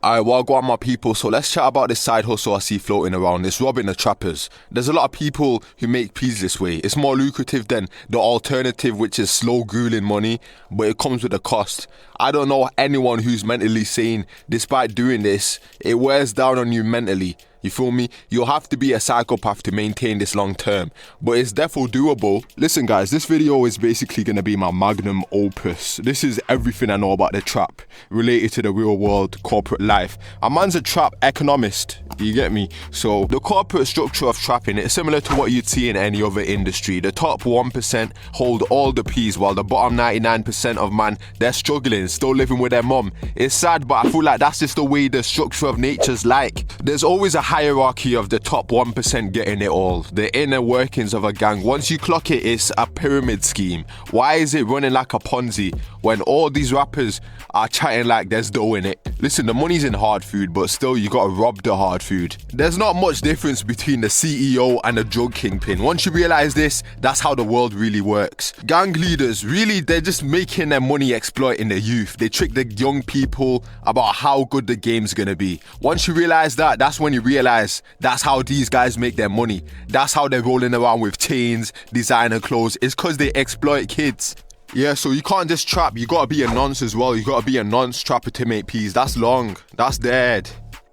Alright, well, go on my people, so let's chat about this side hustle I see floating around. It's robbing the trappers. There's a lot of people who make peas this way. It's more lucrative than the alternative, which is slow grueling money, but it comes with a cost. I don't know anyone who's mentally sane. Despite doing this, it wears down on you mentally. You feel me? You'll have to be a psychopath to maintain this long term, but it's definitely doable. Listen guys, this video is basically going to be my magnum opus. This is everything I know about the trap, related to the real world corporate life. A man's a trap economist, you get me? So the corporate structure of trapping is similar to what you'd see in any other industry. The top 1% hold all the peas, while the bottom 99% of man, they're struggling, still living with their mum. It's sad, but I feel like that's just the way the structure of nature's like. There's always a hierarchy of the top 1% getting it all, the inner workings of a gang. Once you clock it, it's a pyramid scheme. Why is it running like a Ponzi when all these rappers are chatting like there's dough in it? Listen, the money's in hard food, but still you gotta rob the hard food. There's not much difference between the CEO and the drug kingpin. Once you realize this, that's how the world really works. Gang leaders, really, they're just making their money exploiting the youth. They trick the young people about how good the game's gonna be. Once you realize that, that's when you realize that's how these guys make their money. That's how they're rolling around with chains, designer clothes. It's because they exploit kids. Yeah, so you can't just trap, you gotta be a nonce as well. You gotta be a nonce trapper to make peas. That's long, that's dead.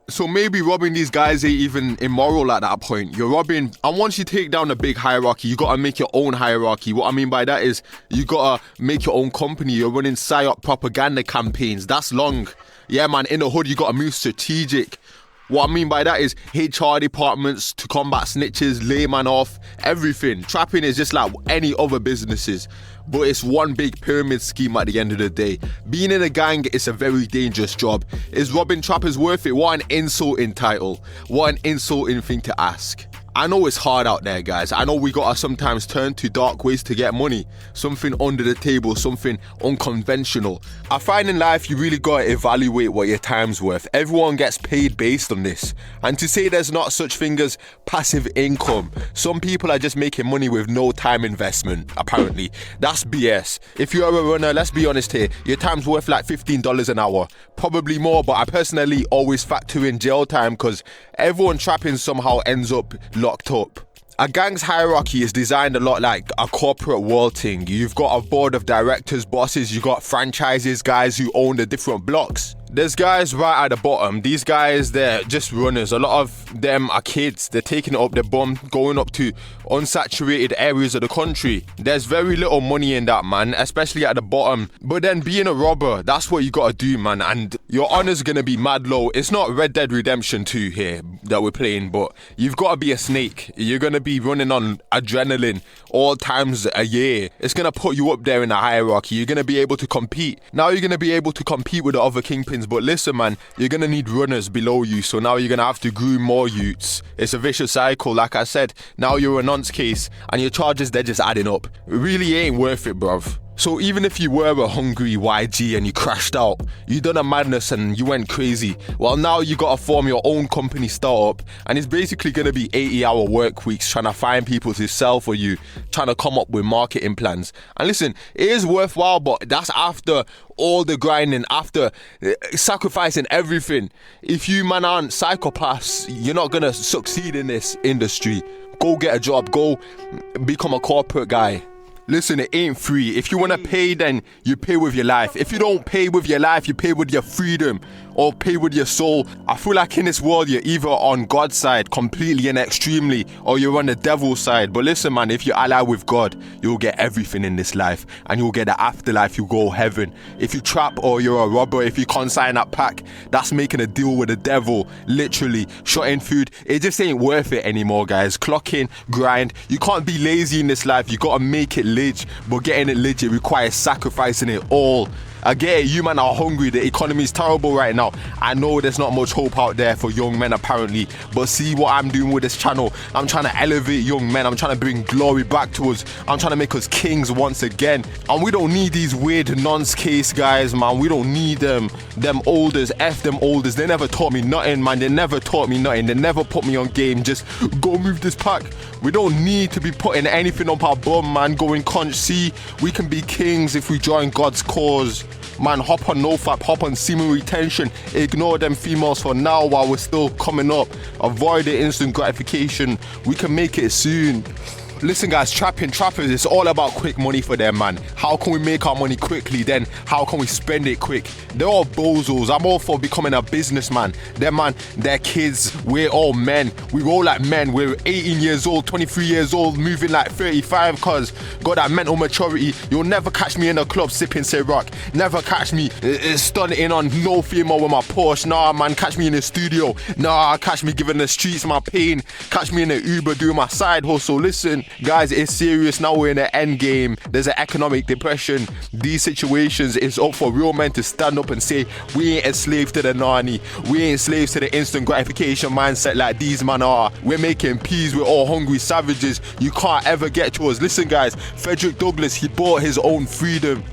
So maybe robbing these guys ain't even immoral at that point. You're robbing, and once you take down a big hierarchy, you gotta make your own hierarchy. What I mean by that is, you gotta make your own company. You're running psyop propaganda campaigns. That's long. Yeah man, in the hood you gotta move strategic. What I mean by that is HR departments to combat snitches, lay man off, everything. Trapping is just like any other businesses, but it's one big pyramid scheme at the end of the day. Being in a gang is a very dangerous job. Is robbing trappers worth it? What an insulting title. What an insulting thing to ask. I know it's hard out there, guys. I know we gotta sometimes turn to dark ways to get money. Something under the table, something unconventional. I find in life you really gotta evaluate what your time's worth. Everyone gets paid based on this. And to say there's not such thing as passive income, some people are just making money with no time investment, apparently. That's BS. If you're a runner, let's be honest here, your time's worth like $15 an hour. Probably more, but I personally always factor in jail time because everyone trapping somehow ends up locked up. A gang's hierarchy is designed a lot like a corporate world thing. You've got a board of directors, bosses, you got franchises, guys who own the different blocks. There's guys right at the bottom. These guys, they're just runners. A lot of them are kids. They're taking it up their bum, going up to unsaturated areas of the country. There's very little money in that, man, especially at the bottom. But then being a robber, that's what you gotta do, man. And your honor's gonna be mad low. It's not Red Dead Redemption 2 here that we're playing, but you've gotta be a snake. You're gonna be running on adrenaline all times a year. It's gonna put you up there in the hierarchy. You're gonna be able to compete. Now you're gonna be able to compete with the other kingpins. But listen man, you're gonna need runners below you, so now you're gonna have to groom more youths. It's a vicious cycle. Like I said, now you're a nonce case and your charges, they're just adding up. It really ain't worth it, bruv. So even if you were a hungry YG and you crashed out, you done a madness and you went crazy, well now you gotta form your own company startup, and it's basically gonna be 80-hour work weeks trying to find people to sell for you, trying to come up with marketing plans. And listen, it is worthwhile, but that's after all the grinding, after sacrificing everything. If you man aren't psychopaths, you're not gonna succeed in this industry. Go get a job, go become a corporate guy. Listen, it ain't free. If you want to pay, then you pay with your life. If you don't pay with your life, you pay with your freedom or pay with your soul. I feel like in this world, you're either on God's side completely and extremely, or you're on the devil's side. But listen, man, if you ally with God, you'll get everything in this life, and you'll get the afterlife. You go heaven. If you trap or you're a robber, if you consign that pack, that's making a deal with the devil. Literally, shutting food. It just ain't worth it anymore, guys. Clock in, grind. You can't be lazy in this life. You gotta make it ledge, but getting it legit requires sacrificing it all. I get it, you man are hungry, the economy is terrible right now. I know there's not much hope out there for young men apparently, but see what I'm doing with this channel. I'm trying to elevate young men, I'm trying to bring glory back to us. I'm trying to make us kings once again. And we don't need these weird nonce case guys, man. We don't need them olders, F them olders. They never taught me nothing, man. They never taught me nothing. They never put me on game. Just go move this pack. We don't need to be putting anything up our bum, man. Going conch. See, we can be kings if we join God's cause. Man, hop on nofap, hop on semen retention. Ignore them females for now while we're still coming up. Avoid the instant gratification. We can make it soon. Listen guys, trappers, it's all about quick money for them, man. How can we make our money quickly, then how can we spend it quick? They're all bozos. I'm all for becoming a businessman. Them man, they're kids. We're all men. We roll like men. We're 18 years old, 23 years old, moving like 35 cause got that mental maturity. You'll never catch me in a club sipping Ciroc. Never catch me stunting on no female with my Porsche. Nah man, catch me in the studio. Nah, catch me giving the streets my pain. Catch me in the Uber doing my side hustle. Listen guys, it's serious now. We're in the end game. There's an economic depression. These situations, it's up for real men to stand up and say we ain't enslaved to the nanny. We ain't slaves to the instant gratification mindset like these man are. We're making peas. We're all hungry savages. You can't ever get to us. Listen guys, Frederick Douglass, he bought his own freedom.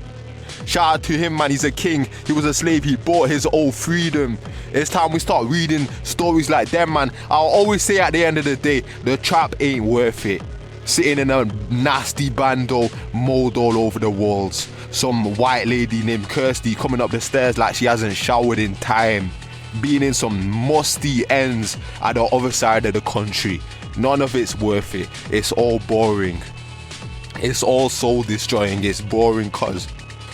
Shout out to him, man. He's a king. He was a slave. He bought his own freedom. It's time we start reading stories like them, man. I'll always say at the end of the day, the trap ain't worth it. Sitting in a nasty bando, mold all over the walls. Some white lady named Kirsty coming up the stairs like she hasn't showered in time. Being in some musty ends at the other side of the country. None of it's worth it. It's all boring. It's all soul destroying. It's boring cause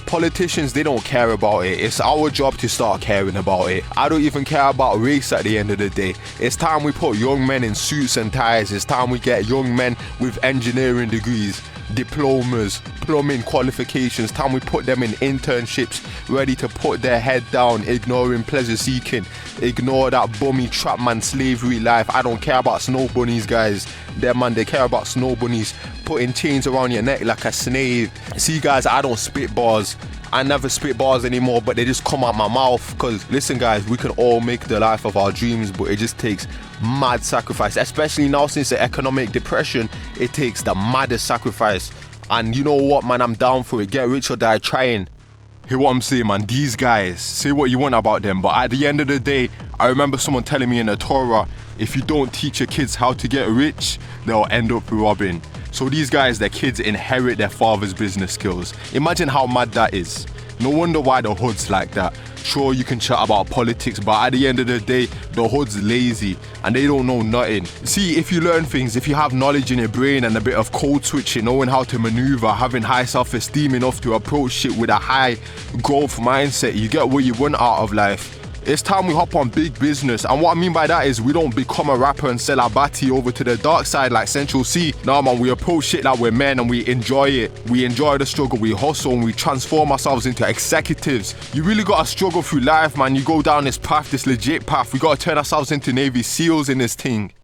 politicians, they don't care about it. It's our job to start caring about it. I don't even care about race at the end of the day. It's time we put young men in suits and ties. It's time we get young men with engineering degrees, diplomas, plumbing qualifications. Time we put them in internships, ready to put their head down, ignoring pleasure seeking. Ignore that bummy trap man slavery life. I don't care about snow bunnies, guys. Them man, they care about snow bunnies, putting chains around your neck like a slave. See guys, I don't spit bars. I never spit bars anymore, but they just come out my mouth. Cause listen guys, we can all make the life of our dreams, but it just takes mad sacrifice. Especially now since the economic depression, it takes the maddest sacrifice. And you know what, man, I'm down for it. Get rich or die trying. Hear what I'm saying, man? These guys, say what you want about them, but at the end of the day, I remember someone telling me in the Torah, if you don't teach your kids how to get rich, they'll end up robbing. So these guys, their kids inherit their father's business skills. Imagine how mad that is. No wonder why the hood's like that. Sure, you can chat about politics, but at the end of the day, the hood's lazy and they don't know nothing. See, if you learn things, if you have knowledge in your brain and a bit of code switching, knowing how to maneuver, having high self-esteem enough to approach shit with a high growth mindset, you get what you want out of life. It's time we hop on big business, and what I mean by that is we don't become a rapper and sell our bati over to the dark side like Central C. Nah man, we approach shit like we're men and we enjoy it. We enjoy the struggle, we hustle and we transform ourselves into executives. You really gotta struggle through life, man. You go down this path, this legit path. We gotta turn ourselves into Navy SEALs in this thing.